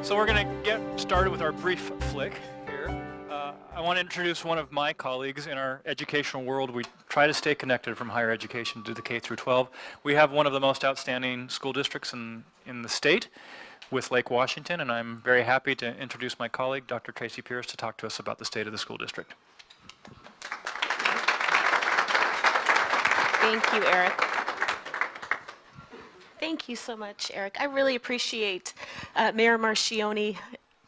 So we're going to get started with our brief flick here. I want to introduce one of my colleagues in our educational world. We try to stay connected from higher education to the K through 12. We have one of the most outstanding school districts in the state with Lake Washington, and I'm very happy to introduce my colleague, Dr. Traci Pierce, to talk to us about the state of the school district. Thank you, Eric. Thank you so much, Eric. I really appreciate Mayor Marchione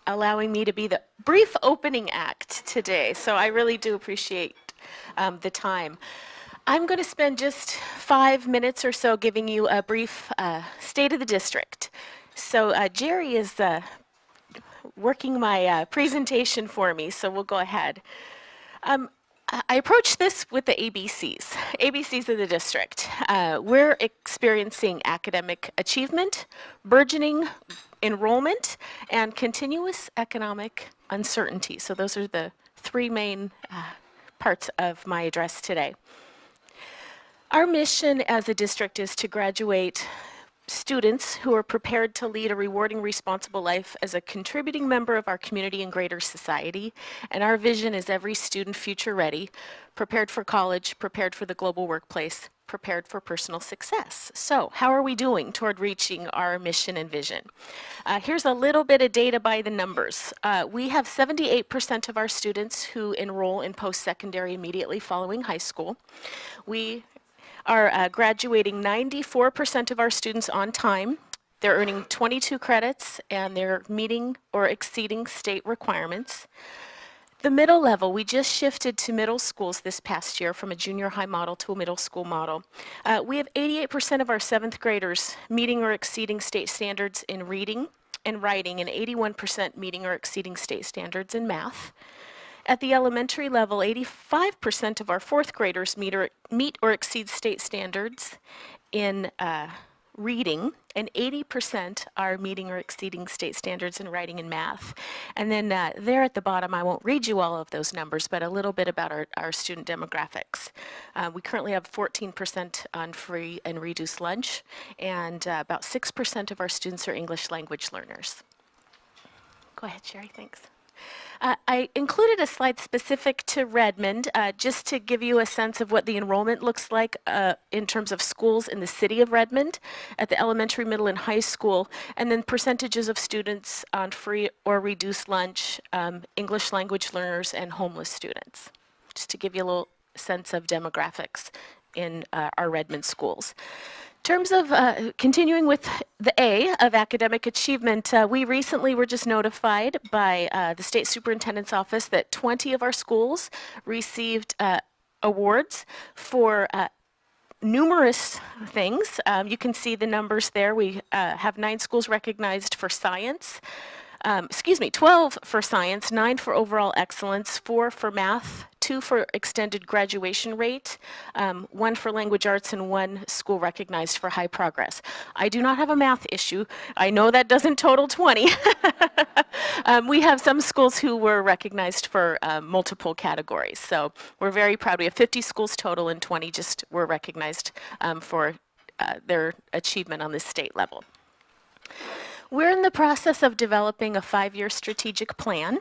allowing me to be the brief opening act today. So I really do appreciate the time. I'm going to spend just 5 minutes or so giving you a brief state of the district. So Jerry is working my presentation for me, so we'll go ahead. I approach this with the ABCs of the district. We're experiencing academic achievement, burgeoning enrollment, and continuous economic uncertainty. So those are the three main parts of my address today. Our mission as a district is to graduate students who are prepared to lead a rewarding, responsible life as a contributing member of our community and greater society. And our vision is every student future ready, prepared for college, prepared for the global workplace, prepared for personal success. So how are we doing toward reaching our mission and vision? Here's a little bit of data by the numbers. We have 78% of our students who enroll in post-secondary immediately following high school. We are graduating 94% of our students on time. They're earning 22 credits and they're meeting or exceeding state requirements. The middle level, we just shifted to middle schools this past year from a junior high model to a middle school model. We have 88% of our 7th graders meeting or exceeding state standards in reading and writing, and 81% meeting or exceeding state standards in math. At the elementary level, 85% of our 4th graders meet or exceed state standards in reading, and 80% are meeting or exceeding state standards in writing and math. And then there at the bottom, I won't read you all of those numbers, but a little bit about our student demographics. We currently have 14% on free and reduced lunch, and about 6% of our students are English language learners. Go ahead, Sherry, thanks. I included a slide specific to Redmond just to give you a sense of what the enrollment looks like in terms of schools in the city of Redmond at the elementary, middle, and high school, and then percentages of students on free or reduced lunch, English language learners, and homeless students, just to give you a little sense of demographics in our Redmond schools. In terms of continuing with the A of academic achievement, we recently were just notified by the state superintendent's office that 20 of our schools received awards for numerous things. You can see the numbers there. We have 9 schools recognized for science. 12 for science, 9 for overall excellence, 4 for math, 2 for extended graduation rate, 1 for language arts, and 1 school recognized for high progress. I do not have a math issue. I know that doesn't total 20. We have some schools who were recognized for multiple categories. So we're very proud. We have 50 schools total and 20 just were recognized for their achievement on the state level. We're in the process of developing a 5-year strategic plan,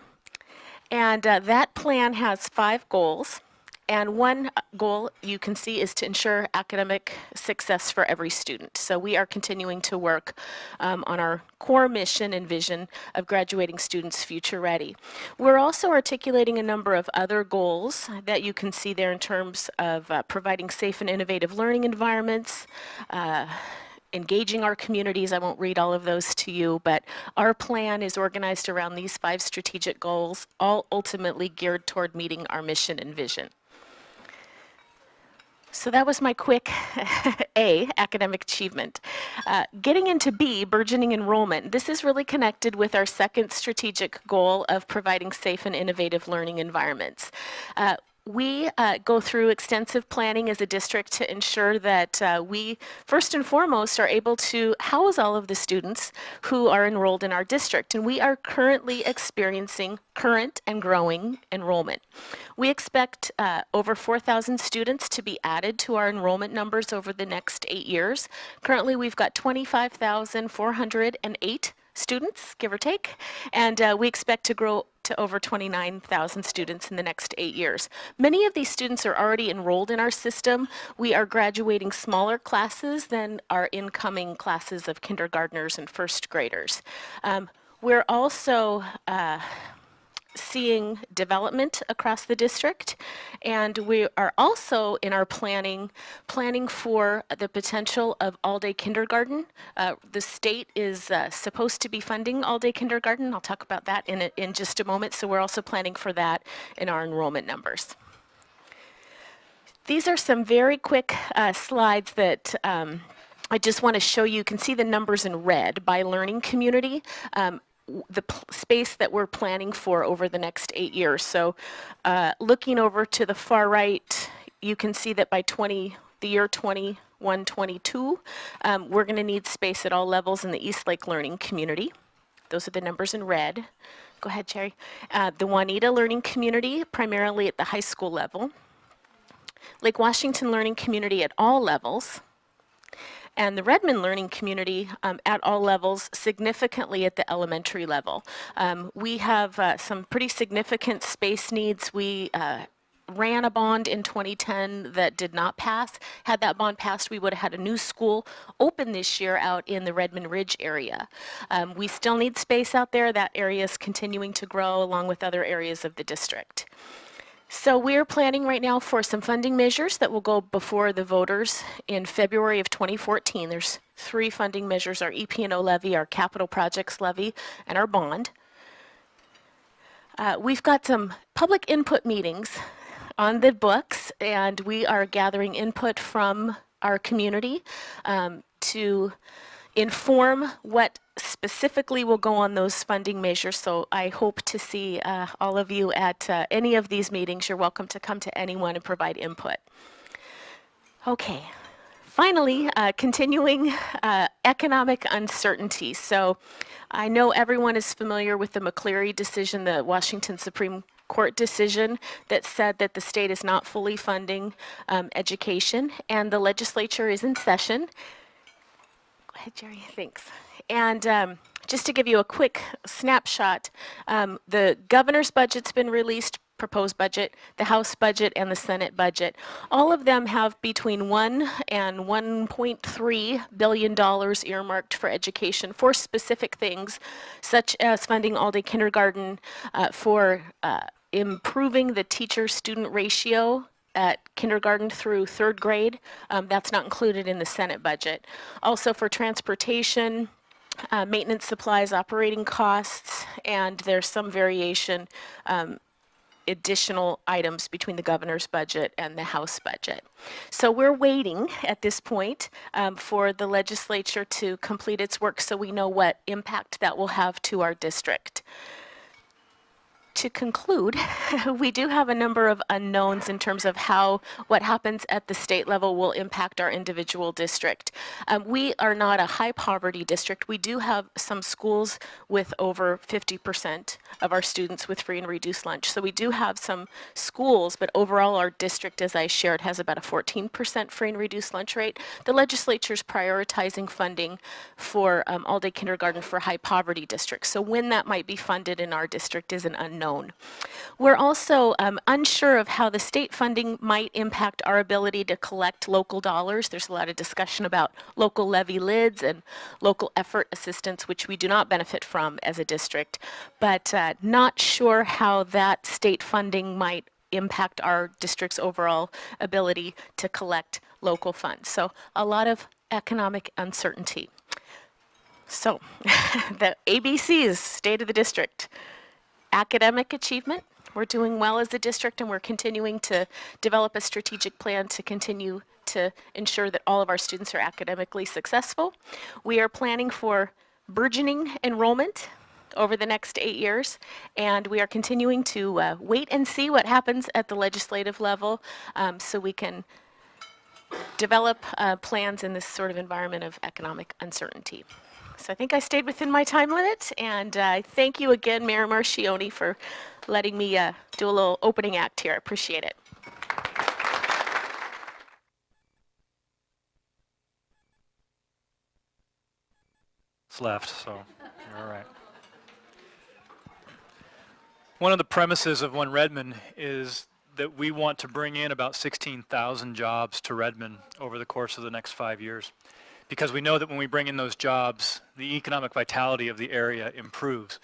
and that plan has 5 goals, and one goal you can see is to ensure academic success for every student. So we are continuing to work on our core mission and vision of graduating students future ready. We're also articulating a number of other goals that you can see there in terms of providing safe and innovative learning environments, engaging our communities. I won't read all of those to you, but our plan is organized around these 5 strategic goals, all ultimately geared toward meeting our mission and vision. So that was my quick A, academic achievement. Getting into B, burgeoning enrollment. This is really connected with our second strategic goal of providing safe and innovative learning environments. We go through extensive planning as a district to ensure that we, first and foremost, are able to house all of the students who are enrolled in our district. And we are currently experiencing current and growing enrollment. We expect over 4,000 students to be added to our enrollment numbers over the next 8 years. Currently, we've got 25,408 students, give or take, and we expect to grow to over 29,000 students in the next 8 years. Many of these students are already enrolled in our system. We are graduating smaller classes than our incoming classes of kindergartners and first graders. We're also seeing development across the district, and we are also in our planning for the potential of all-day kindergarten. The state is supposed to be funding all-day kindergarten. I'll talk about that in just a moment, so we're also planning for that in our enrollment numbers. These are some very quick slides that I just want to show you. You can see the numbers in red by learning community. The space that we're planning for over the next 8 years. So looking over to the far right, you can see that by the year 21-22, we're going to need space at all levels in the East Lake learning community. Those are the numbers in red. Go ahead, Cherry. The Juanita learning community, primarily at the high school level. Lake Washington learning community at all levels. And the Redmond learning community at all levels, significantly at the elementary level. We have some pretty significant space needs. We ran a bond in 2010 that did not pass. Had that bond passed, we would have had a new school open this year out in the Redmond Ridge area. We still need space out there. That area is continuing to grow along with other areas of the district. So we're planning right now for some funding measures that will go before the voters in February of 2014. There's 3 funding measures: our EP&O levy, our capital projects levy, and our bond. We've got some public input meetings on the books, and we are gathering input from our community to inform what specifically will go on those funding measures. So I hope to see all of you at any of these meetings. You're welcome to come to anyone and provide input. Okay, finally, continuing economic uncertainty. So I know everyone is familiar with the McCleary decision, the Washington Supreme Court decision that said that the state is not fully funding education, and the legislature is in session. Go ahead, Jerry. Thanks. And just to give you a quick snapshot, the governor's budget's been released, proposed budget, the House budget, and the Senate budget. All of them have between $1 and $1.3 billion earmarked for education for specific things, such as funding all-day kindergarten, for improving the teacher-student ratio at kindergarten through 3rd grade. That's not included in the Senate budget. Also for transportation, maintenance supplies, operating costs, and there's some variation, additional items between the governor's budget and the House budget. So we're waiting at this point for the legislature to complete its work so we know what impact that will have to our district. To conclude, we do have a number of unknowns in terms of how what happens at the state level will impact our individual district. We are not a high poverty district. We do have some schools with over 50% of our students with free and reduced lunch. So we do have some schools, but overall our district, as I shared, has about a 14% free and reduced lunch rate. The legislature is prioritizing funding for all-day kindergarten for high poverty districts. So when that might be funded in our district is an unknown. We're also unsure of how the state funding might impact our ability to collect local dollars. There's a lot of discussion about local levy lids and local effort assistance, which we do not benefit from as a district, but not sure how that state funding might impact our district's overall ability to collect local funds. So a lot of economic uncertainty. So the ABCs, state of the district. Academic achievement, we're doing well as a district, and we're continuing to develop a strategic plan to continue to ensure that all of our students are academically successful. We are planning for burgeoning enrollment over the next 8 years, and we are continuing to wait and see what happens at the legislative level so we can develop plans in this sort of environment of economic uncertainty. So I think I stayed within my time limit, and I thank you again, Mayor Marchione, for letting me do a little opening act here. I appreciate it. minutes left, so you're all right. One of the premises of OneRedmond is that we want to bring in about 16,000 jobs to Redmond over the course of the next 5 years. Because we know that when we bring in those jobs, the economic vitality of the area improves.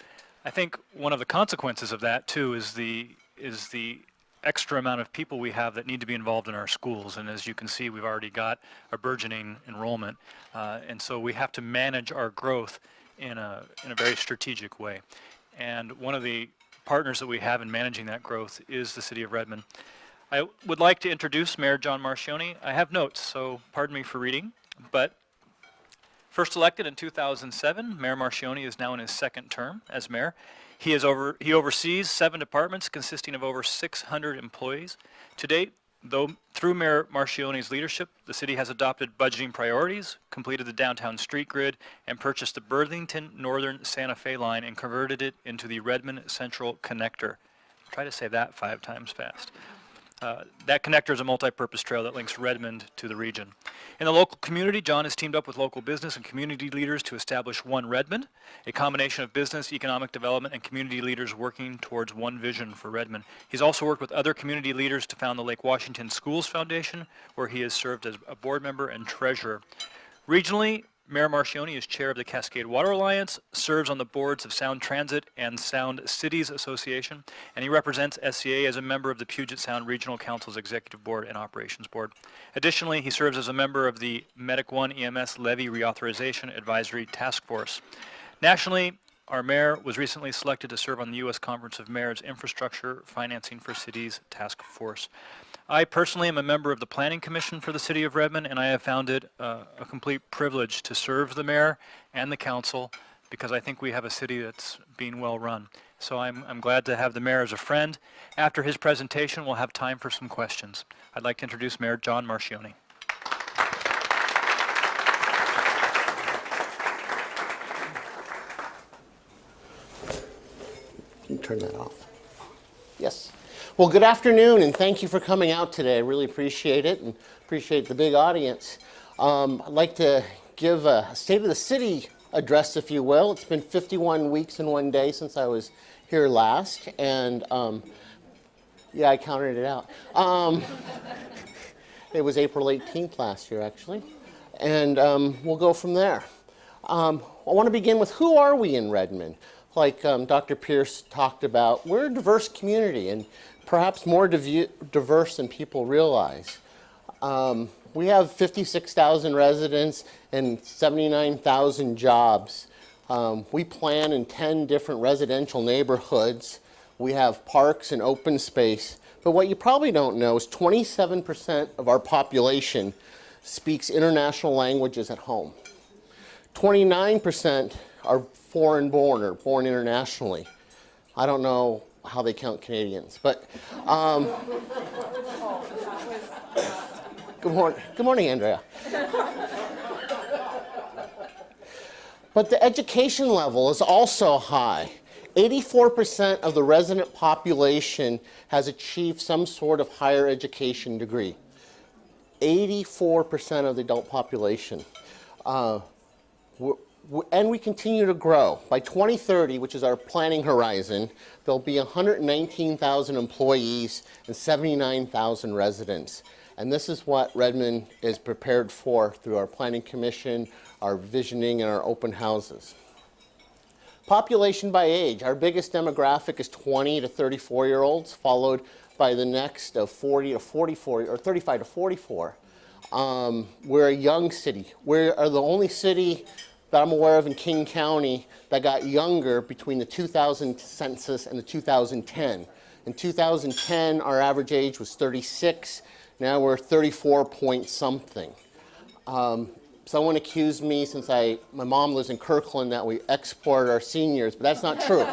I think one of the consequences of that too is the extra amount of people we have that need to be involved in our schools. And as you can see, we've already got a burgeoning enrollment. And so we have to manage our growth in a very strategic way. And one of the partners that we have in managing that growth is the City of Redmond. I would like to introduce Mayor John Marchione. I have notes, so pardon me for reading, but first elected in 2007, Mayor Marchione is now in his second term as mayor. He oversees 7 departments consisting of over 600 employees. To date, through Mayor Marchione's leadership, the city has adopted budgeting priorities, completed the downtown street grid, and purchased the Burlington Northern Santa Fe line and converted it into the Redmond Central Connector. Try to say that 5 times fast. That connector is a multi-purpose trail that links Redmond to the region. In the local community, John has teamed up with local business and community leaders to establish OneRedmond, a combination of business, economic development, and community leaders working towards one vision for Redmond. He's also worked with other community leaders to found the Lake Washington Schools Foundation, where he has served as a board member and treasurer. Regionally, Mayor Marchione is chair of the Cascade Water Alliance, serves on the boards of Sound Transit and Sound Cities Association, and he represents SCA as a member of the Puget Sound Regional Council's Executive Board and Operations Board. Additionally, he serves as a member of the Medic One EMS Levy Reauthorization Advisory Task Force. Nationally, our mayor was recently selected to serve on the U.S. Conference of Mayors Infrastructure Financing for Cities Task Force. I personally am a member of the Planning Commission for the City of Redmond, and I have found it a complete privilege to serve the mayor and the council because I think we have a city that's being well run. So I'm glad to have the mayor as a friend. After his presentation, we'll have time for some questions. I'd like to introduce Mayor John Marchione. Can you turn that off? Yes. Well, good afternoon, and thank you for coming out today. I really appreciate it and appreciate the big audience. I'd like to give a State of the City address, if you will. It's been 51 weeks and 1 day since I was here last, and yeah, I counted it out. It was April 18th last year, actually, and we'll go from there. I want to begin with who are we in Redmond? Like Dr. Pierce talked about, we're a diverse community and perhaps more diverse than people realize. We have 56,000 residents and 79,000 jobs. We plan in 10 different residential neighborhoods. We have parks and open space. But what you probably don't know is 27% of our population speaks international languages at home. 29% are foreign born or born internationally. I don't know how they count Canadians, but good morning, Andrea. But the education level is also high. 84% of the resident population has achieved some sort of higher education degree. 84% of the adult population. And we continue to grow. By 2030, which is our planning horizon, there'll be 119,000 employees and 79,000 residents. And this is what Redmond is prepared for through our planning commission, our visioning, and our open houses. Population by age. Our biggest demographic is 20 to 34-year-olds, followed by the next of 40 to 44, or 35 to 44. We're a young city. We are the only city that I'm aware of in King County that got younger between the 2000 census and the 2010. In 2010, our average age was 36. Now we're 34 point something. Someone accused me, since my mom lives in Kirkland, that we export our seniors, but that's not true.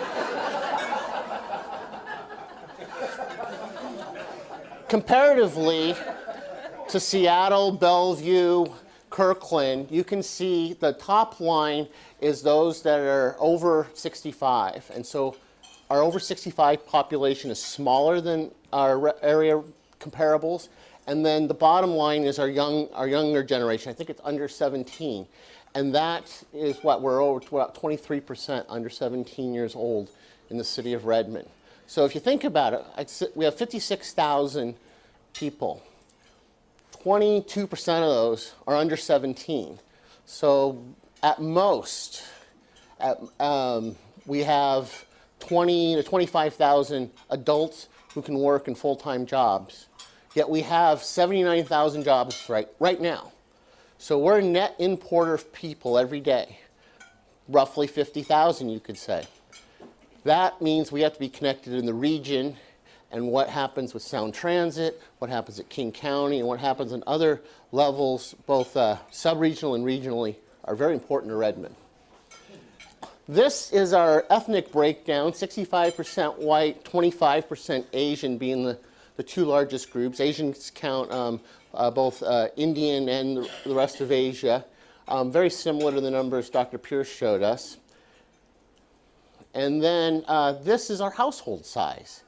Comparatively to Seattle, Bellevue, Kirkland, you can see the top line is those that are over 65. And so our over 65 population is smaller than our area comparables. And then the bottom line is our younger generation. I think it's under 17. And that is what we're over to about 23% under 17 years old in the city of Redmond. So if you think about it, we have 56,000 people. 22% of those are under 17. So at most, we have 20 to 25,000 adults who can work in full-time jobs. Yet we have 79,000 jobs right now. So we're a net importer of people every day, roughly 50,000 you could say. That means we have to be connected in the region, and what happens with Sound Transit, what happens at King County, and what happens in other levels, both sub-regional and regionally, are very important to Redmond. This is our ethnic breakdown, 65% white, 25% Asian being the two largest groups. Asians count both Indian and the rest of Asia, very similar to the numbers Dr. Pierce showed us. And then this is our household size.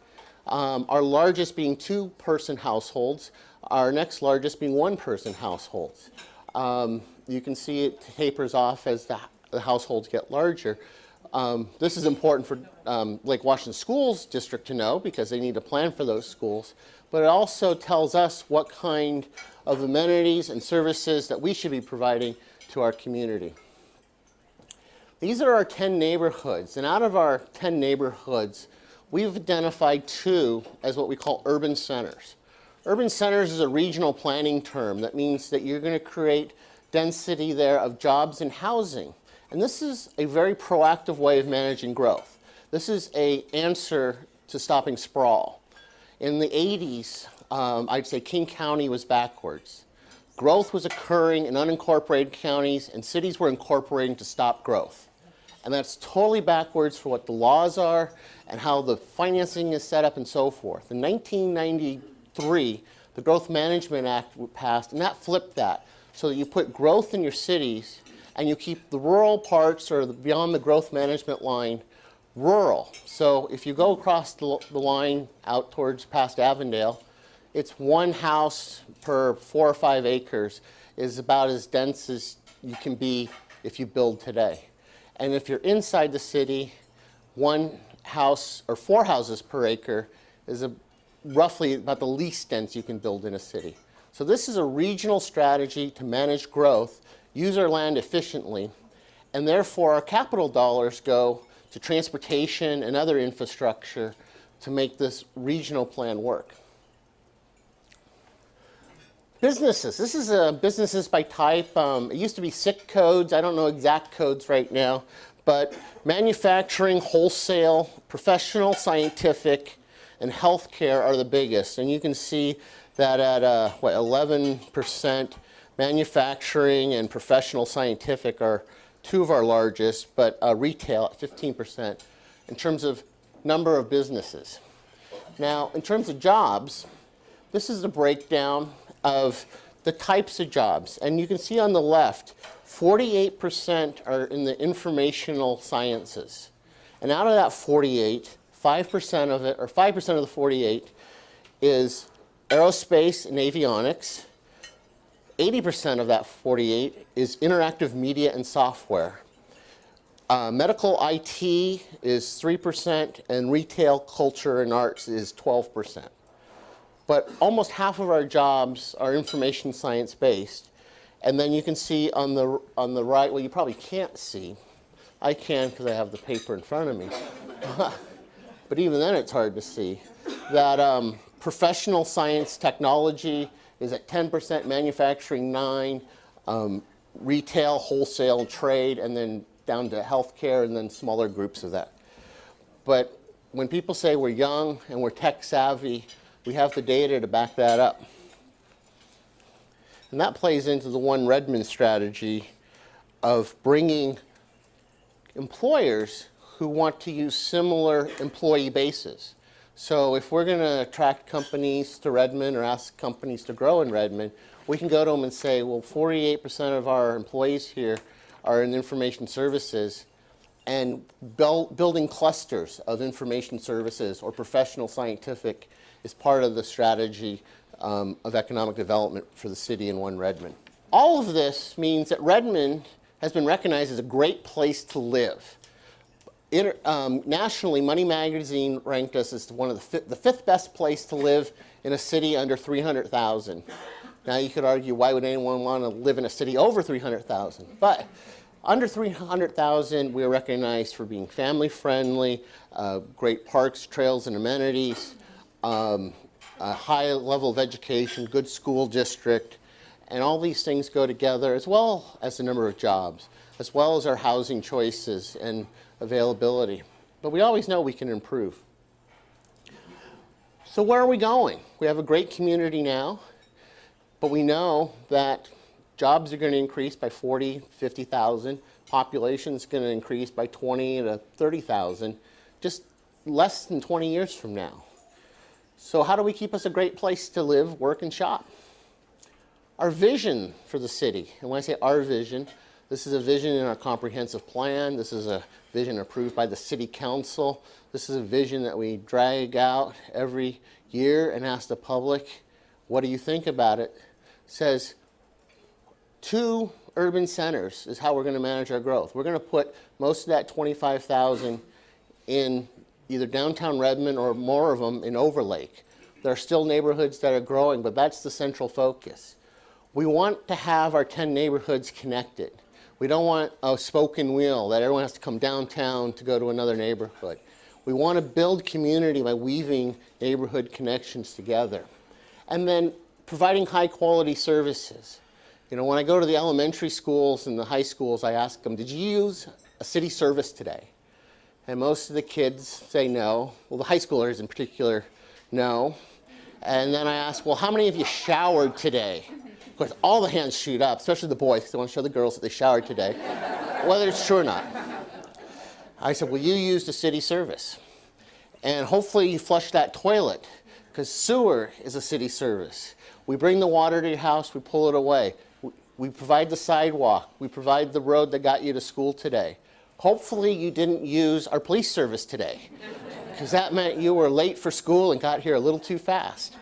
Our largest being two-person households, our next largest being one-person households. You can see it tapers off as the households get larger. This is important for Lake Washington Schools District to know because they need to plan for those schools, but it also tells us what kind of amenities and services that we should be providing to our community. These are our 10 neighborhoods, and out of our 10 neighborhoods, we've identified 2 as what we call urban centers. Urban centers is a regional planning term that means that you're going to create density there of jobs and housing. And this is a very proactive way of managing growth. This is an answer to stopping sprawl. In the 80s, I'd say King County was backwards. Growth was occurring in unincorporated counties, and cities were incorporating to stop growth. And that's totally backwards for what the laws are and how the financing is set up and so forth. In 1993, the Growth Management Act passed, and that flipped that. So that you put growth in your cities, and you keep the rural parts or beyond the growth management line rural. So if you go across the line out towards past Avondale, it's one house per 4 or 5 acres is about as dense as you can be if you build today. And if you're inside the city, 1 house or 4 houses per acre is roughly about the least dense you can build in a city. So this is a regional strategy to manage growth, use our land efficiently, and therefore our capital dollars go to transportation and other infrastructure to make this regional plan work. Businesses. This is businesses by type. It used to be SIC codes. I don't know exact codes right now, but manufacturing, wholesale, professional, scientific, and healthcare are the biggest. And you can see that at 11%, manufacturing and professional scientific are 2 of our largest, but retail at 15% in terms of number of businesses. Now, in terms of jobs, this is the breakdown of the types of jobs. And you can see on the left, 48% are in the informational sciences. And out of that 48, 5% of it, or 5% of the 48 is aerospace and avionics. 80% of that 48 is interactive media and software. Medical IT is 3%, and retail, culture, and arts is 12%. But almost half of our jobs are information science based. And then you can see on the right, well, you probably can't see. I can because I have the paper in front of me. But even then it's hard to see. That professional science technology is at 10%, manufacturing 9%, retail, wholesale, and trade, and then down to healthcare, and then smaller groups of that. But when people say we're young and we're tech savvy, we have the data to back that up. And that plays into the OneRedmond strategy of bringing employers who want to use similar employee bases. So if we're going to attract companies to Redmond or ask companies to grow in Redmond, we can go to them and say, well, 48% of our employees here are in information services, and building clusters of information services or professional scientific is part of the strategy of economic development for the city in OneRedmond. All of this means that Redmond has been recognized as a great place to live. Nationally, Money Magazine ranked us as one of the fifth best place to live in a city under 300,000. Now you could argue, why would anyone want to live in a city over 300,000? But under 300,000, we are recognized for being family friendly, great parks, trails, and amenities, a high level of education, good school district, and all these things go together, as well as the number of jobs, as well as our housing choices and availability. But we always know we can improve. So where are we going? We have a great community now, but we know that jobs are going to increase by 40, 50,000. Population is going to increase by 20 to 30,000, just less than 20 years from now. So how do we keep us a great place to live, work, and shop? Our vision for the city, and when I say our vision, this is a vision in our comprehensive plan. This is a vision approved by the city council. This is a vision that we drag out every year and ask the public, what do you think about it? It says 2 urban centers is how we're going to manage our growth. We're going to put most of that 25,000 in either downtown Redmond or more of them in Overlake. There are still neighborhoods that are growing, but that's the central focus. We want to have our 10 neighborhoods connected. We don't want a spoken wheel that everyone has to come downtown to go to another neighborhood. We want to build community by weaving neighborhood connections together. And then providing high quality services. You know, when I go to the elementary schools and the high schools, I ask them, did you use a city service today? And most of the kids say no. Well, the high schoolers in particular, no. And then I ask, well, how many of you showered today? Of course, all the hands shoot up, especially the boys, because they want to show the girls that they showered today, whether it's true or not. I said, well, you used a city service. And hopefully you flushed that toilet, because sewer is a city service. We bring the water to your house, we pull it away. We provide the sidewalk. We provide the road that got you to school today. Hopefully you didn't use our police service today, because that meant you were late for school and got here a little too fast.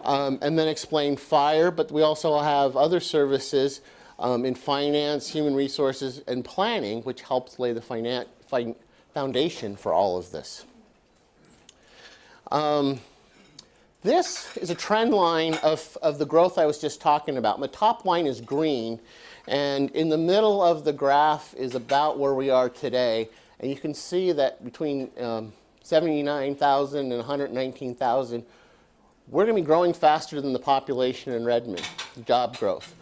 And then explain fire, but we also have other services in finance, human resources, and planning, which helps lay the foundation for all of this. This is a trend line of the growth I was just talking about. The top line is green, and in the middle of the graph is about where we are today. And you can see that between 79,000 and 119,000, we're going to be growing faster than the population in Redmond, job growth.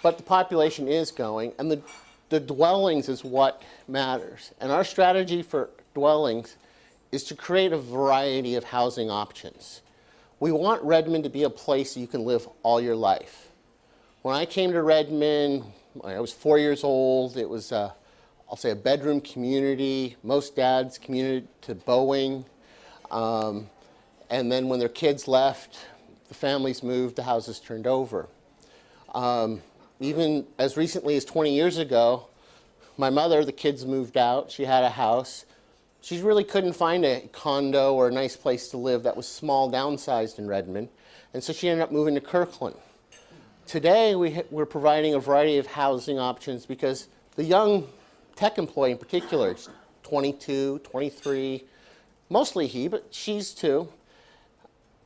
But the population is going, and the dwellings is what matters. And our strategy for dwellings is to create a variety of housing options. We want Redmond to be a place you can live all your life. When I came to Redmond, I was 4 years old. It was, I'll say, a bedroom community. Most dads commuted to Boeing. And then when their kids left, the families moved, the houses turned over. Even as recently as 20 years ago, my mother, the kids moved out. She had a house. She really couldn't find a condo or a nice place to live that was small, downsized in Redmond. And so she ended up moving to Kirkland. Today, we're providing a variety of housing options because the young tech employee in particular, 22, 23, mostly he, but she's too,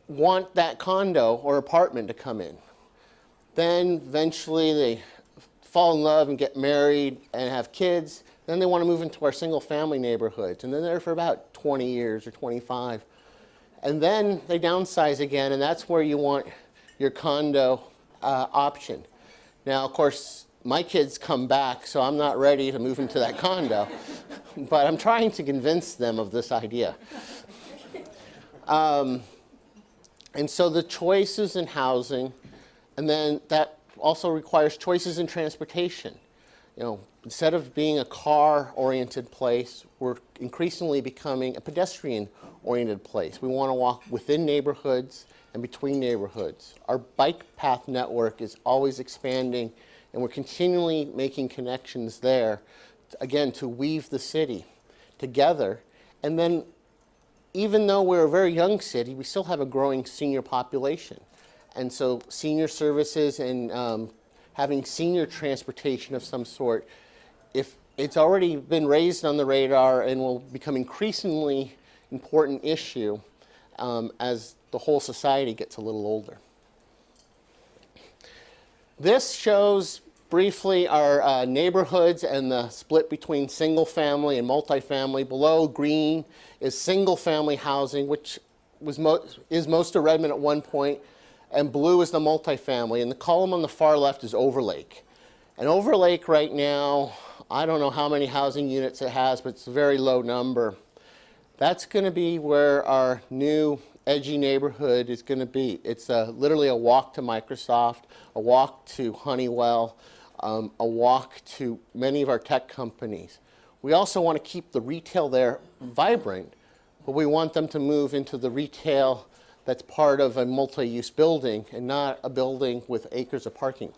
want that condo or apartment to come in. Then eventually they fall in love and get married and have kids. Then they want to move into our single family neighborhoods. And then they're there for about 20 years or 25. And then they downsize again, and that's where you want your condo option. Now, of course, my kids come back, so I'm not ready to move into that condo. But I'm trying to convince them of this idea. And so the choices in housing, and then that also requires choices in transportation. You know, instead of being a car-oriented place, we're increasingly becoming a pedestrian-oriented place. We want to walk within neighborhoods and between neighborhoods. Our bike path network is always expanding, and we're continually making connections there, again, to weave the city together. And then, even though we're a very young city, we still have a growing senior population. And so senior services and having senior transportation of some sort if it's already been raised on the radar and will become increasingly important issue as the whole society gets a little older. This shows briefly our neighborhoods and the split between single family and multifamily. Below green is single family housing, which is most of Redmond at one point, and blue is the multifamily. And the column on the far left is Overlake. And Overlake right now, I don't know how many housing units it has, but it's a very low number. That's going to be where our new edgy neighborhood is going to be. It's literally a walk to Microsoft, a walk to Honeywell, a walk to many of our tech companies. We also want to keep the retail there vibrant, but we want them to move into the retail that's part of a multi-use building and not a building with acres of parking.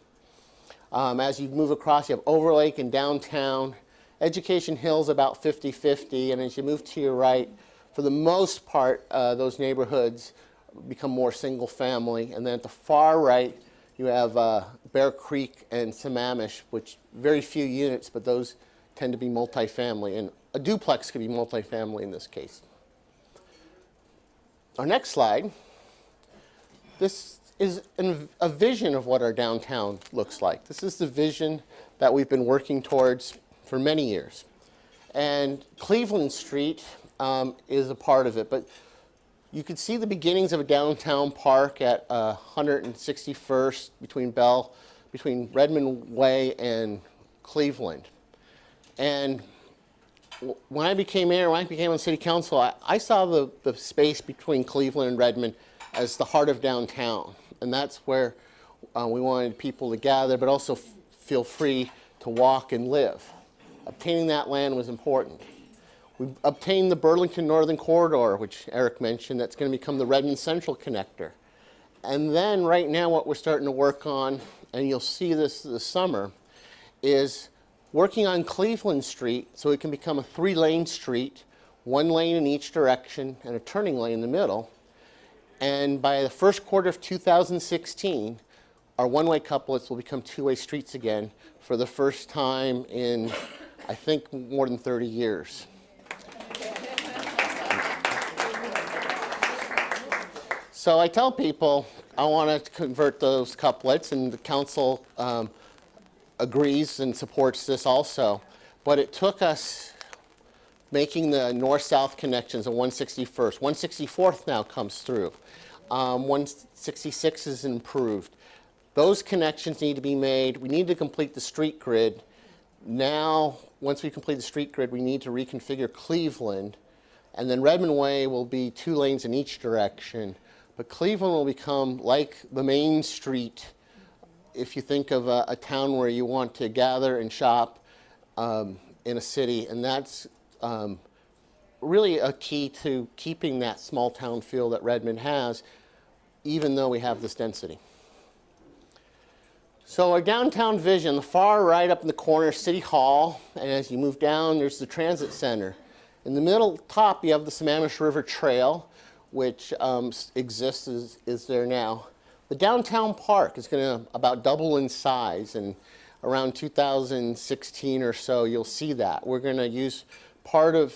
As you move across, you have Overlake and downtown. Education Hill's about 50-50, and as you move to your right, for the most part, those neighborhoods become more single family. And then at the far right, you have Bear Creek and Sammamish, which very few units, but those tend to be multifamily. And a duplex could be multifamily in this case. Our next slide, this is a vision of what our downtown looks like. This is the vision that we've been working towards for many years. And Cleveland Street is a part of it, but you can see the beginnings of a downtown park at 161st between Redmond Way and Cleveland. And when I became mayor, when I became on city council, I saw the space between Cleveland and Redmond as the heart of downtown. And that's where we wanted people to gather, but also feel free to walk and live. Obtaining that land was important. We obtained the Burlington Northern Corridor, which Eric mentioned, that's going to become the Redmond Central Connector. And then right now what we're starting to work on, and you'll see this summer, is working on Cleveland Street so it can become a 3-lane street, 1 lane in each direction and a turning lane in the middle. And by the first quarter of 2016, our one-way couplets will become 2-way streets again for the first time in, I think, more than 30 years. So I tell people I want to convert those couplets, and the council agrees and supports this also. But it took us making the north-south connections of 161st. 164th now comes through. 166 is improved. Those connections need to be made. We need to complete the street grid. Now, once we complete the street grid, we need to reconfigure Cleveland. And then Redmond Way will be 2 lanes in each direction. But Cleveland will become like the main street if you think of a town where you want to gather and shop in a city. And that's really a key to keeping that small town feel that Redmond has, even though we have this density. So our downtown vision, the far right up in the corner, City Hall, and as you move down, there's the Transit Center. In the middle top, you have the Sammamish River Trail, which exists, is there now. The downtown park is going to about double in size, and around 2016 or so, you'll see that. We're going to use part of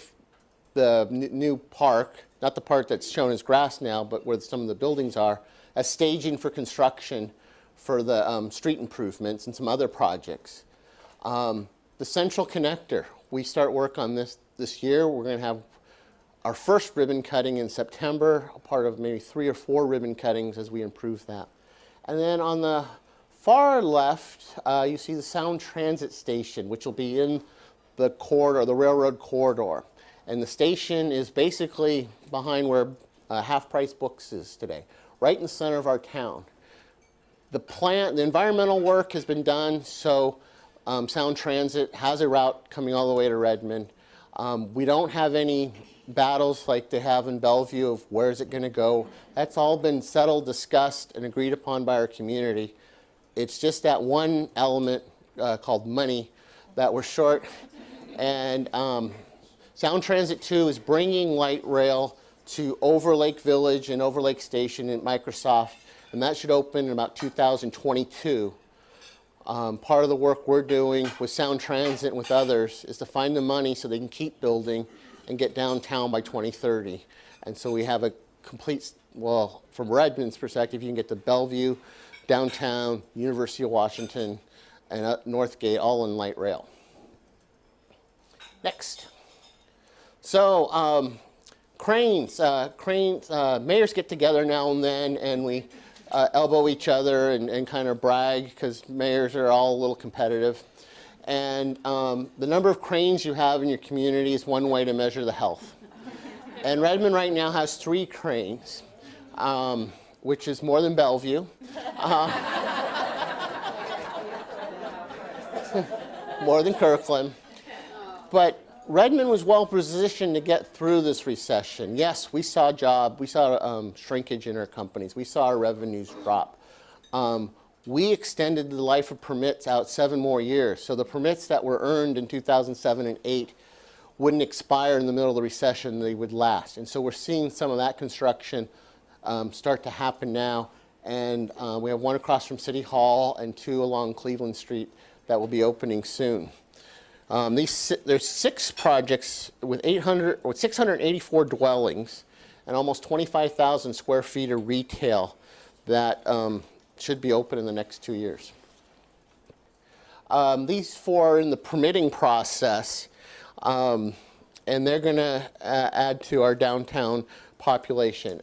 the new park, not the part that's shown as grass now, but where some of the buildings are, as staging for construction for the street improvements and some other projects. The Central Connector, we start work on this year. We're going to have our first ribbon cutting in September, a part of maybe 3 or 4 ribbon cuttings as we improve that. And then on the far left, you see the Sound Transit Station, which will be in the corridor, the railroad corridor. And the station is basically behind where Half Price Books is today, right in the center of our town. The environmental work has been done, so Sound Transit has a route coming all the way to Redmond. We don't have any battles like they have in Bellevue of where is it going to go. That's all been settled, discussed, and agreed upon by our community. It's just that one element called money that we're short. And Sound Transit 2 is bringing light rail to Overlake Village and Overlake Station at Microsoft, and that should open in about 2022. Part of the work we're doing with Sound Transit and with others is to find the money so they can keep building and get downtown by 2030. And so we have a complete, well, from Redmond's perspective, you can get to Bellevue, downtown, University of Washington, and Northgate, all in light rail. Next. So cranes, mayors get together now and then, and we elbow each other and kind of brag, because mayors are all a little competitive. And the number of cranes you have in your community is one way to measure the health. And Redmond right now has 3 cranes, which is more than Bellevue. More than Kirkland. But Redmond was well positioned to get through this recession. Yes, we saw shrinkage in our companies. We saw our revenues drop. We extended the life of permits out 7 more years. So the permits that were earned in 2007 and 2008 wouldn't expire in the middle of the recession, they would last. And so we're seeing some of that construction start to happen now. And we have 1 across from City Hall and 2 along Cleveland Street that will be opening soon. There's 6 projects with 684 dwellings and almost 25,000 square feet of retail that should be open in the next 2 years. These 4 are in the permitting process, and they're going to add to our downtown population.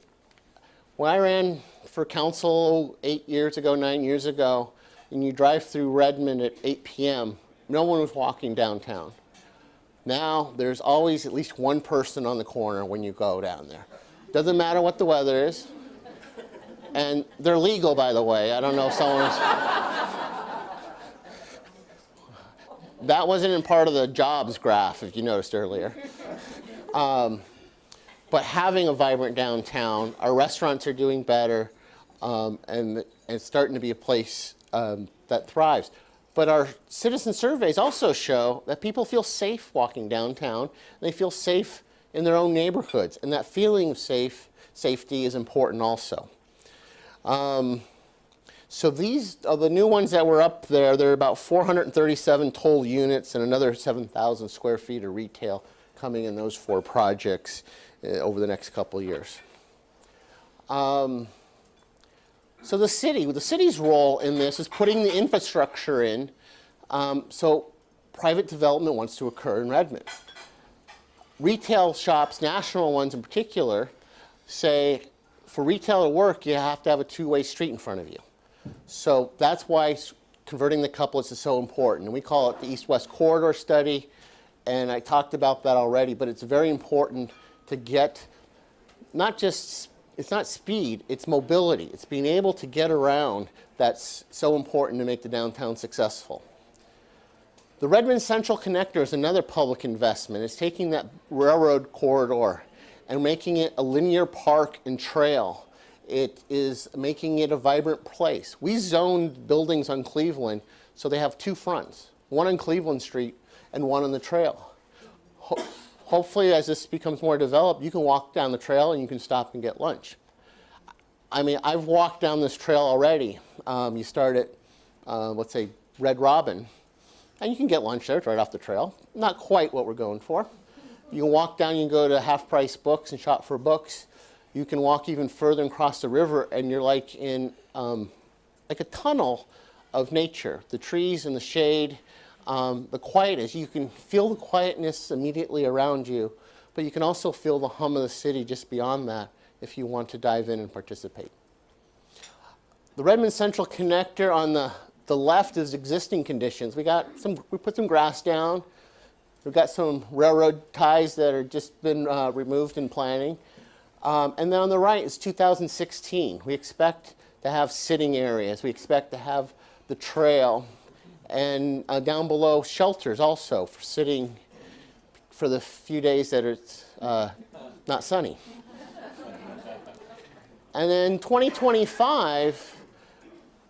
When I ran for council 8 years ago, 9 years ago, and you drive through Redmond at 8 p.m., no one was walking downtown. Now, there's always at least 1 person on the corner when you go down there. Doesn't matter what the weather is. And they're legal, by the way. I don't know if someone's... That wasn't in part of the jobs graph, if you noticed earlier. But having a vibrant downtown, our restaurants are doing better, and it's starting to be a place that thrives. But our citizen surveys also show that people feel safe walking downtown. They feel safe in their own neighborhoods, and that feeling of safety is important also. So these are the new ones that were up there. There are about 437 total units and another 7,000 square feet of retail coming in those 4 projects over the next couple of years. So the city's role in this is putting the infrastructure in so private development wants to occur in Redmond. Retail shops, national ones in particular, say for retail to work, you have to have a 2-way street in front of you. So that's why converting the couplets is so important. And we call it the East-West Corridor Study, and I talked about that already, but it's very important to get not just it's not speed, it's mobility. It's being able to get around that's so important to make the downtown successful. The Redmond Central Connector is another public investment. It's taking that railroad corridor and making it a linear park and trail. It is making it a vibrant place. We zoned buildings on Cleveland so they have 2 fronts, 1 on Cleveland Street and 1 on the trail. Hopefully, as this becomes more developed, you can walk down the trail and you can stop and get lunch. I mean, I've walked down this trail already. You start at, let's say, Red Robin, and you can get lunch there. It's right off the trail. Not quite what we're going for. You can walk down, you can go to Half Price Books and shop for books. You can walk even further and cross the river, and you're like in like a tunnel of nature. The trees and the shade. The quietness, you can feel the quietness immediately around you, but you can also feel the hum of the city just beyond that if you want to dive in and participate. The Redmond Central Connector on the left is existing conditions. We put some grass down. We've got some railroad ties that are just been removed in planning. And then on the right is 2016. We expect to have sitting areas. We expect to have the trail. And down below, shelters also for sitting for the few days that it's not sunny. And then 2025,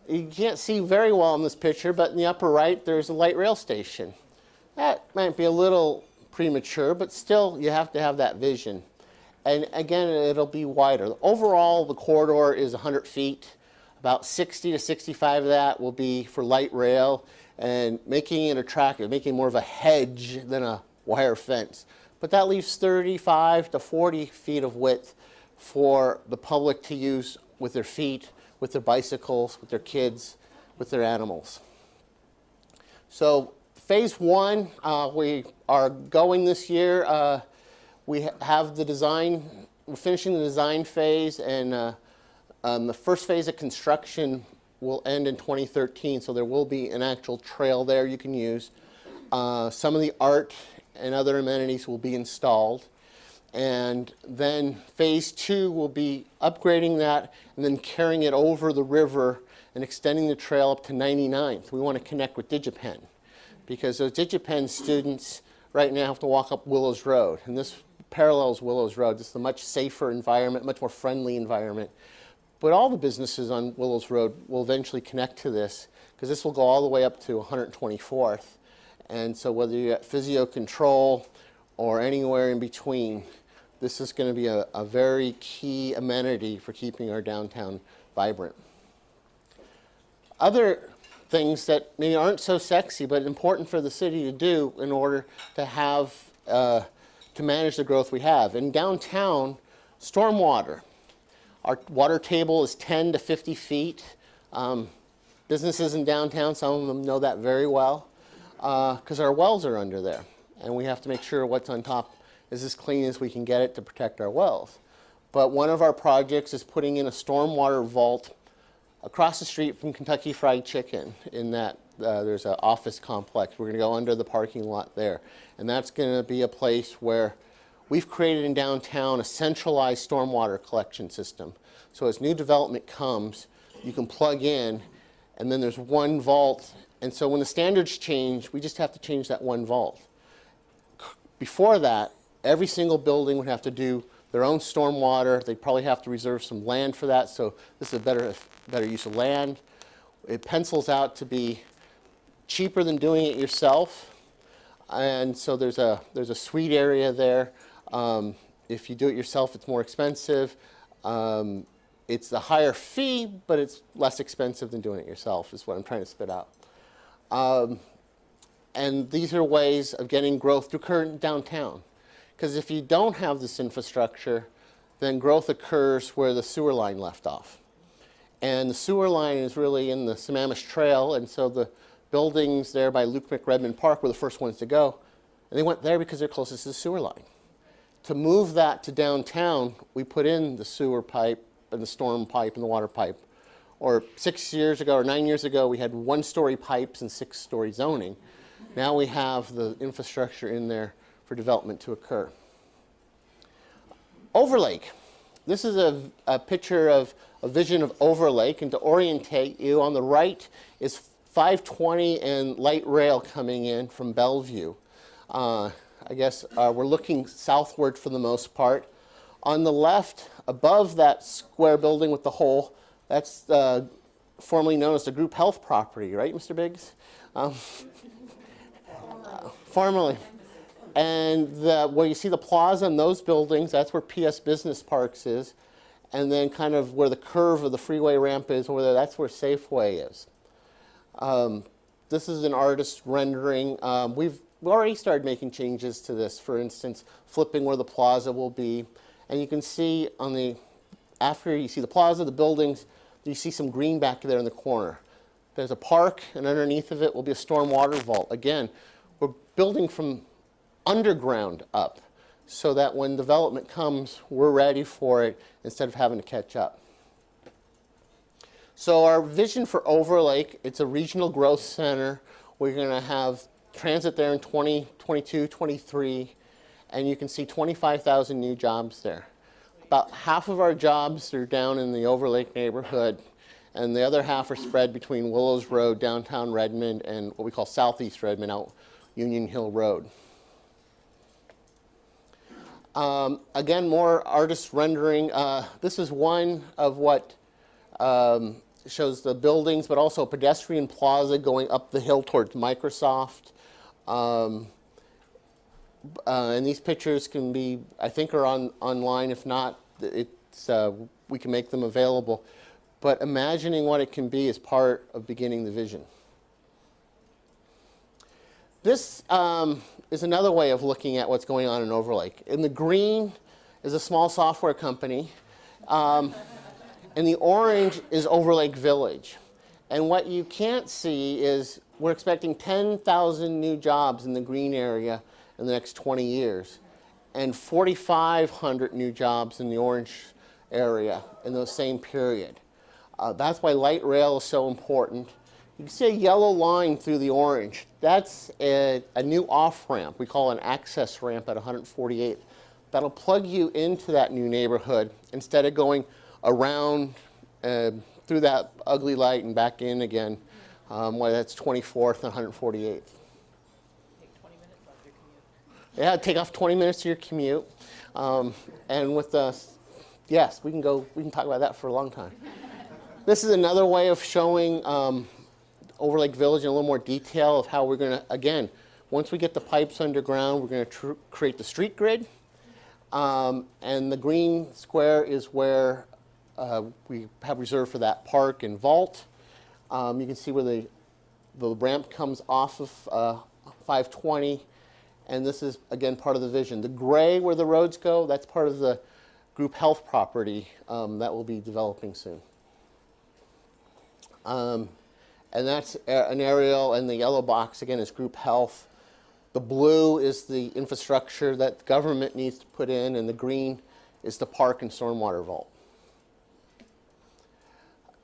you can't see very well in this picture, but in the upper right, there's a light rail station. That might be a little premature, but still, you have to have that vision. And again, it'll be wider. Overall, the corridor is 100 feet. About 60 to 65 of that will be for light rail and making it attractive, making more of a hedge than a wire fence. But that leaves 35 to 40 feet of width for the public to use with their feet, with their bicycles, with their kids, with their animals. So phase one, we are going this year. We have the design, we're finishing the design phase, and the first phase of construction will end in 2013, so there will be an actual trail there you can use. Some of the art and other amenities will be installed. And then phase two will be upgrading that and then carrying it over the river and extending the trail up to 99th. We want to connect with DigiPenn because those DigiPenn students right now have to walk up Willows Road. And this parallels Willows Road. This is a much safer environment, much more friendly environment. But all the businesses on Willows Road will eventually connect to this because this will go all the way up to 124th. And so whether you're at Physio Control or anywhere in between, this is going to be a very key amenity for keeping our downtown vibrant. Other things that maybe aren't so sexy but important for the city to do in order to have, to manage the growth we have. In downtown, stormwater. Our water table is 10 to 50 feet. Businesses in downtown, some of them know that very well because our wells are under there. And we have to make sure what's on top is as clean as we can get it to protect our wells. But one of our projects is putting in a stormwater vault across the street from Kentucky Fried Chicken in that there's an office complex. We're going to go under the parking lot there. And that's going to be a place where we've created in downtown a centralized stormwater collection system. So as new development comes, you can plug in, and then there's one vault. And so when the standards change, we just have to change that one vault. Before that, every single building would have to do their own stormwater. They'd probably have to reserve some land for that, so this is a better use of land. It pencils out to be cheaper than doing it yourself, and so there's a suite area there. If you do it yourself, it's more expensive. It's a higher fee, but it's less expensive than doing it yourself, is what I'm trying to spit out. And these are ways of getting growth to occur in downtown. Because if you don't have this infrastructure, then growth occurs where the sewer line left off. And the sewer line is really in the Sammamish Trail, and so the buildings there by Luke Redmond Park were the first ones to go. And they went there because they're closest to the sewer line. To move that to downtown, we put in the sewer pipe and the storm pipe and the water pipe. Or 6 years ago or 9 years ago, we had one-story pipes and 6-story zoning. Now we have the infrastructure in there for development to occur. Overlake. This is a picture of a vision of Overlake, and to orientate you, on the right is 520 and light rail coming in from Bellevue. I guess we're looking southward for the most part. On the left, above that square building with the hole, that's formerly known as the group health property, right, Mr. Biggs? Formerly. And where you see the plaza and those buildings, that's where PS Business Parks is. And then kind of where the curve of the freeway ramp is over there, that's where Safeway is. This is an artist rendering. We've already started making changes to this. For instance, flipping where the plaza will be. And you can see on the, after you see the plaza, the buildings, you see some green back there in the corner. There's a park, and underneath of it will be a stormwater vault. Again, we're building from underground up so that when development comes, we're ready for it instead of having to catch up. So our vision for Overlake, it's a regional growth center. We're going to have transit there in 2022, 23, and you can see 25,000 new jobs there. About half of our jobs are down in the Overlake neighborhood, and the other half are spread between Willows Road, downtown Redmond, and what we call Southeast Redmond, out Union Hill Road. Again, more artist rendering. This is one of what shows the buildings, but also a pedestrian plaza going up the hill towards Microsoft. And these pictures can be, I think, are online. If not, it's, we can make them available. but imagining what it can be is part of beginning the vision. This is another way of looking at what's going on in Overlake. In the green is a small software company, and the orange is Overlake Village. And what you can't see is we're expecting 10,000 new jobs in the green area in the next 20 years, and 4,500 new jobs in the orange area in the same period. That's why light rail is so important. You can see a yellow line through the orange. That's a new off-ramp. We call it an access ramp at 148th. That'll plug you into that new neighborhood instead of going around through that ugly light and back in again. Well, that's 24th and 148th. Yeah, take off 20 minutes to your commute. And with the, yes, we can talk about that for a long time. This is another way of showing Overlake Village in a little more detail of how we're going to, again, once we get the pipes underground, we're going to create the street grid. And the green square is where we have reserved for that park and vault. You can see where the ramp comes off of 520. And this is, again, part of the vision. The gray where the roads go, that's part of the group health property that we'll be developing soon. And that's an aerial, and the yellow box, again, is group health. The blue is the infrastructure that the government needs to put in, and the green is the park and stormwater vault.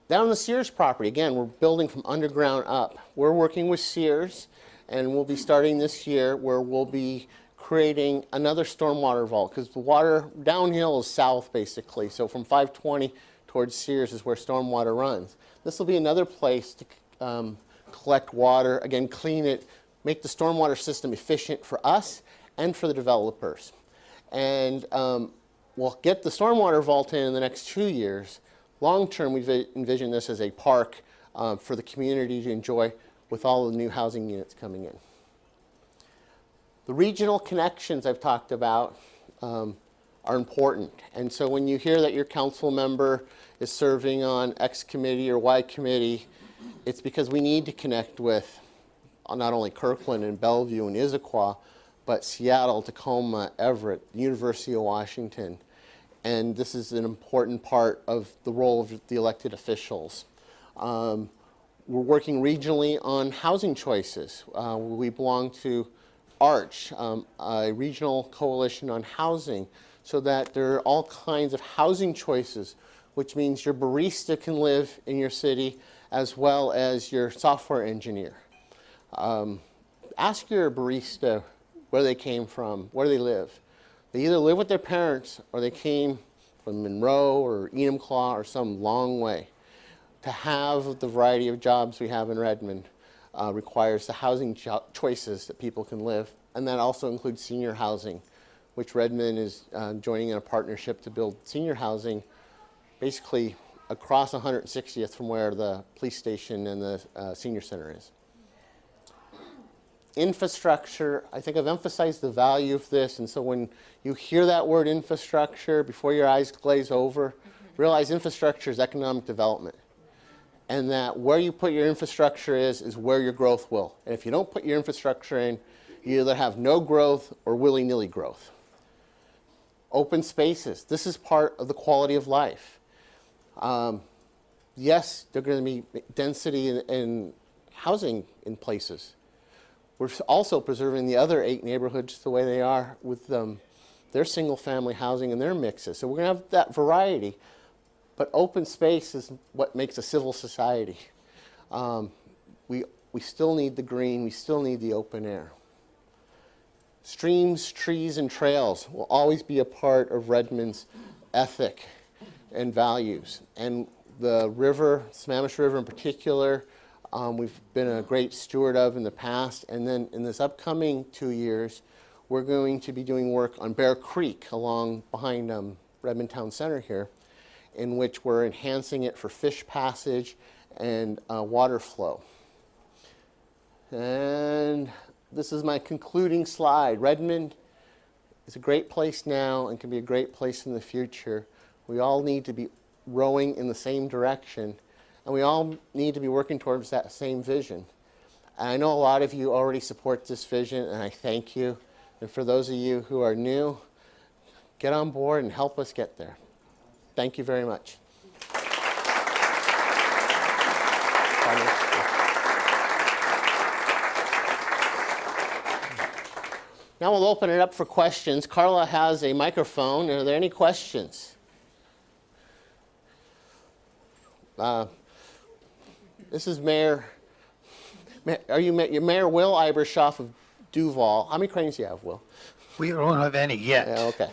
Down on the Sears property, again, we're building from underground up. We're working with Sears, and we'll be starting this year where we'll be creating another stormwater vault, because the water downhill is south, basically. So from 520 towards Sears is where stormwater runs. This will be another place to collect water, again, clean it, make the stormwater system efficient for us and for the developers. And we'll get the stormwater vault in the next 2 years. Long term, we envision this as a park for the community to enjoy with all the new housing units coming in. The regional connections I've talked about are important. And so when you hear that your council member is serving on X committee or Y committee, it's because we need to connect with not only Kirkland and Bellevue and Issaquah, but Seattle, Tacoma, Everett, University of Washington. And this is an important part of the role of the elected officials. We're working regionally on housing choices. We belong to ARCH, a regional coalition on housing, so that there are all kinds of housing choices, which means your barista can live in your city as well as your software engineer. Ask your barista where they came from, where they live. They either live with their parents or they came from Monroe or Enumclaw or some long way. To have the variety of jobs we have in Redmond requires the housing choices that people can live, and that also includes senior housing, which Redmond is joining in a partnership to build senior housing basically across 160th from where the police station and the senior center is. Infrastructure, I think I've emphasized the value of this, and so when you hear that word infrastructure, before your eyes glaze over, realize infrastructure is economic development. And that where you put your infrastructure is where your growth will. And if you don't put your infrastructure in, you either have no growth or willy-nilly growth. Open spaces, this is part of the quality of life. Yes, there's going to be density in housing in places. We're also preserving the other 8 neighborhoods the way they are with their single-family housing and their mixes. So we're going to have that variety. But open space is what makes a civil society. We still need the green. We still need the open air. Streams, trees, and trails will always be a part of Redmond's ethic and values. And the river, Sammamish River in particular, we've been a great steward of in the past. And then in this upcoming 2 years, we're going to be doing work on Bear Creek along behind Redmond Town Center here, in which we're enhancing it for fish passage and water flow. And this is my concluding slide. Redmond is a great place now and can be a great place in the future. We all need to be rowing in the same direction, and we all need to be working towards that same vision. And I know a lot of you already support this vision, and I thank you. And for those of you who are new, get on board and help us get there. Thank you very much. Now we'll open it up for questions. Carla has a microphone. Are there any questions? This is Mayor Mayor Will Ibershoff of Duval. How many cranes do you have, Will? We don't have any yet. Yeah, okay.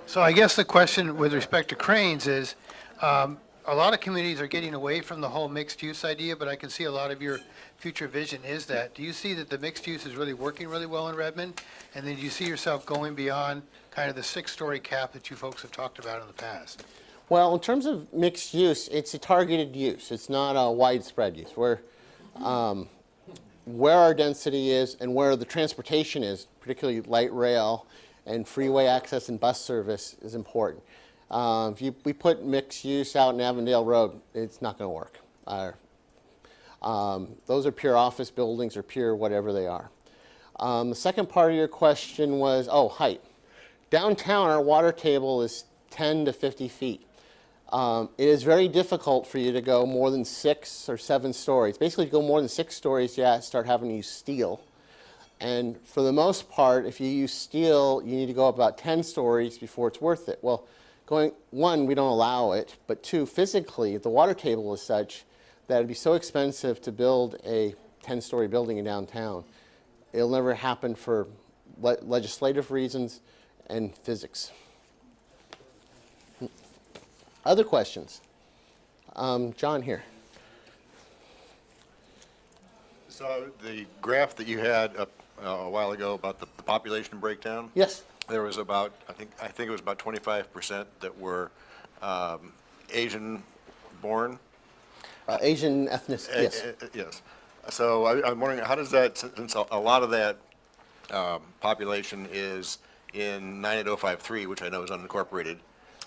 So I guess the question with respect to cranes is, a lot of communities are getting away from the whole mixed-use idea, but I can see a lot of your future vision is that. Do you see that the mixed use is really working really well in Redmond? And then do you see yourself going beyond kind of the 6-story cap that you folks have talked about in the past? Well, in terms of mixed use, it's a targeted use. It's not a widespread use. Where our density is and where the transportation is, particularly light rail and freeway access and bus service, is important. If we put mixed use out in Avondale Road, it's not going to work. Those are pure office buildings or pure whatever they are. The second part of your question was, height. Downtown, our water table is 10 to 50 feet. It is very difficult for you to go more than 6 or 7 stories. Basically, to go more than 6 stories, you start having to use steel. And for the most part, if you use steel, you need to go up about 10 stories before it's worth it. Well, one, we don't allow it, but 2, physically, the water table is such that it'd be so expensive to build a 10-story building in downtown. It'll never happen for legislative reasons and physics. Other questions? John here. So the graph that you had up a while ago about the population breakdown. Yes. There was about, I think it was about 25% that were Asian born. Asian ethnicity, yes. Yes. So I'm wondering, how does that, since a lot of that population is in 98053, which I know is unincorporated.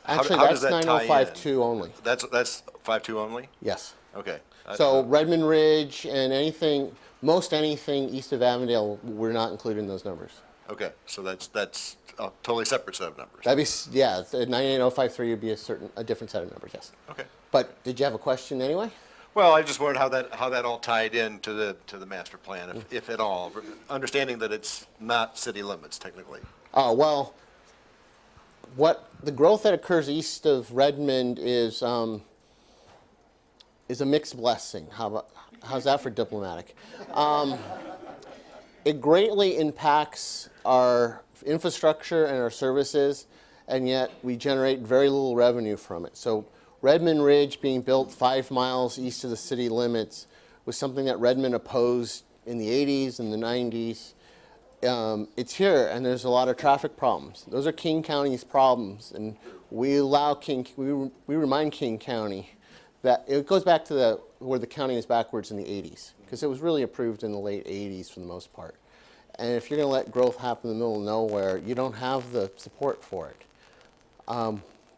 Actually, how that's does that tie in? 9052 only. That's 52 only? Yes. Okay. So Redmond Ridge and most anything east of Avondale, we're not included in those numbers. Okay, so that's a totally separate set of numbers. That'd be, 98053 would be a different set of numbers, yes. Okay. But did you have a question anyway? Well, I just wondered how that all tied in to the master plan, if at all, understanding that it's not city limits technically. Oh, well, the growth that occurs east of Redmond is a mixed blessing. How's that for diplomatic? It greatly impacts our infrastructure and our services, and yet we generate very little revenue from it. So Redmond Ridge being built 5 miles east of the city limits was something that Redmond opposed in the 80s and the 90s. It's here, and there's a lot of traffic problems. Those are King County's problems, and we remind King County that it goes back to where the county was backwards in the 80s, because it was really approved in the late 80s for the most part. And if you're going to let growth happen in the middle of nowhere, you don't have the support for it.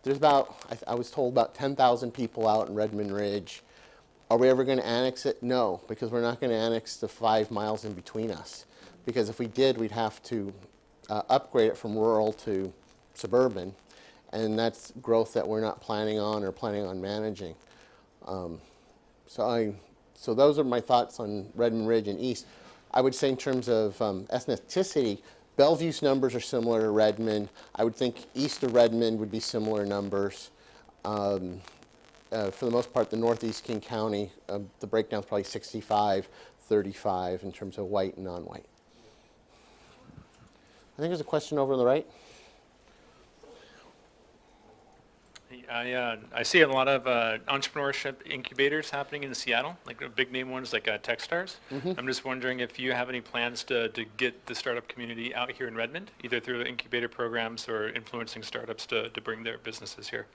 There's I was told about 10,000 people out in Redmond Ridge. Are we ever going to annex it? No, because we're not going to annex the 5 miles in between us. Because if we did, we'd have to upgrade it from rural to suburban, and that's growth that we're not planning on or planning on managing. So those are my thoughts on Redmond Ridge and East. I would say in terms of ethnicity, Bellevue's numbers are similar to Redmond. I would think east of Redmond would be similar numbers. For the most part, the northeast King County, the breakdown is probably 65-35 in terms of white and non-white. I think there's a question over on the right. I see a lot of entrepreneurship incubators happening in Seattle, like big name ones like Techstars. I'm just wondering if you have any plans to get the startup community out here in Redmond, either through incubator programs or influencing startups to bring their businesses here.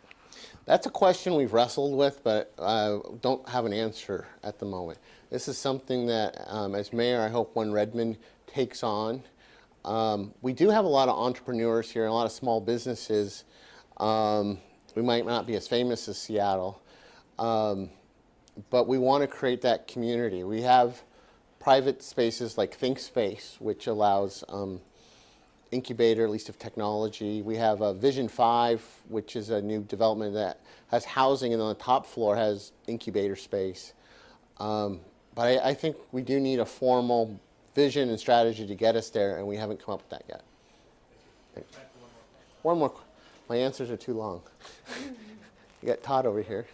That's a question we've wrestled with, but don't have an answer at the moment. This is something that, as mayor, I hope OneRedmond takes on. We do have a lot of entrepreneurs here, and a lot of small businesses. we might not be as famous as Seattle, but we want to create that community. We have private spaces like Think Space, which allows incubator, at least of technology. We have Vision 5, which is a new development that has housing, and on the top floor has incubator space. But I think we do need a formal vision and strategy to get us there, and we haven't come up with that yet. Thanks. One more. My answers are too long. You got Todd over here.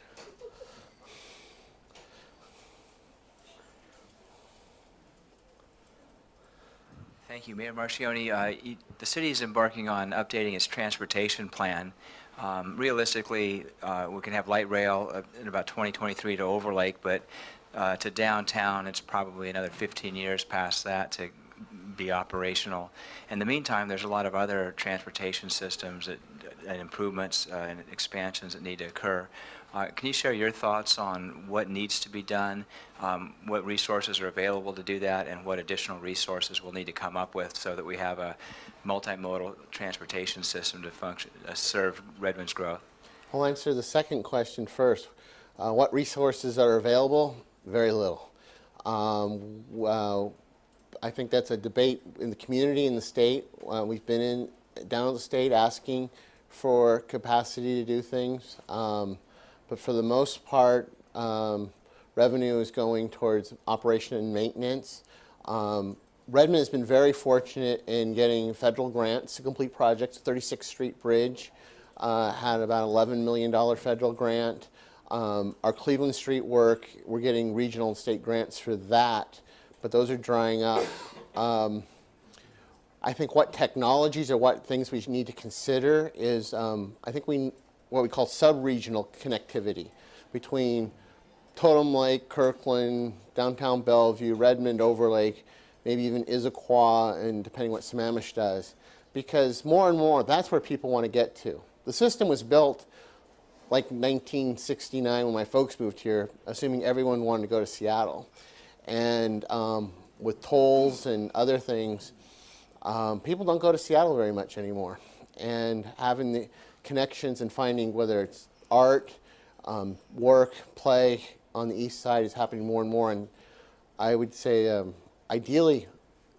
Thank you, Mayor Marchione. The city is embarking on updating its transportation plan. Realistically, we can have light rail in about 2023 to Overlake, but to downtown, it's probably another 15 years past that to be operational. In the meantime, there's a lot of other transportation systems and improvements and expansions that need to occur. Can you share your thoughts on what needs to be done, what resources are available to do that, and what additional resources we'll need to come up with so that we have a multimodal transportation system to function, serve Redmond's growth? I'll answer the second question first. What resources are available? Very little. I think that's a debate in the community, in the state. We've been down at the state asking for capacity to do things. But for the most part, revenue is going towards operation and maintenance. Redmond has been very fortunate in getting federal grants to complete projects. 36th Street Bridge had about $11 million federal grant. Our Cleveland Street work, we're getting regional and state grants for that, but those are drying up. I think what technologies or what things we need to consider is, I think what we call sub-regional connectivity between Totem Lake, Kirkland, downtown Bellevue, Redmond, Overlake, maybe even Issaquah, and depending what Sammamish does. Because more and more, that's where people want to get to. The system was built like 1969 when my folks moved here, assuming everyone wanted to go to Seattle. And with tolls and other things, people don't go to Seattle very much anymore. And having the connections and finding whether it's art, work, play on the east side is happening more and more. And I would say ideally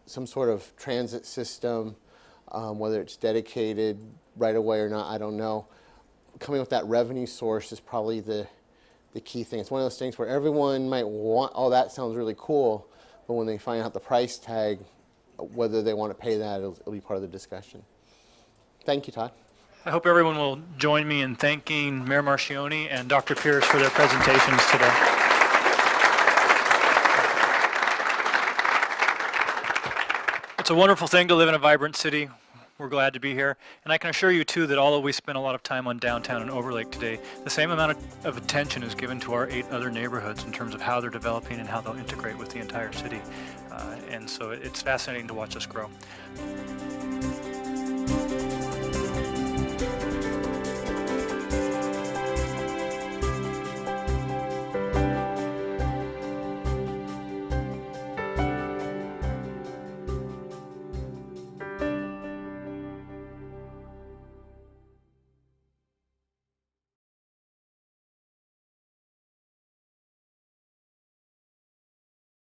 some sort of transit system, whether it's dedicated right away or not, I don't know. Coming with that revenue source is probably the key thing. It's one of those things where everyone might want, oh, that sounds really cool, but when they find out the price tag, whether they want to pay that, it'll be part of the discussion. Thank you, Todd. I hope everyone will join me in thanking Mayor Marchione and Dr. Pierce for their presentations today. It's a wonderful thing to live in a vibrant city. We're glad to be here. And I can assure you, too, that although we spent a lot of time on downtown and Overlake today, the same amount of attention is given to our 8 other neighborhoods in terms of how they're developing and how they'll integrate with the entire city. And so it's fascinating to watch us grow.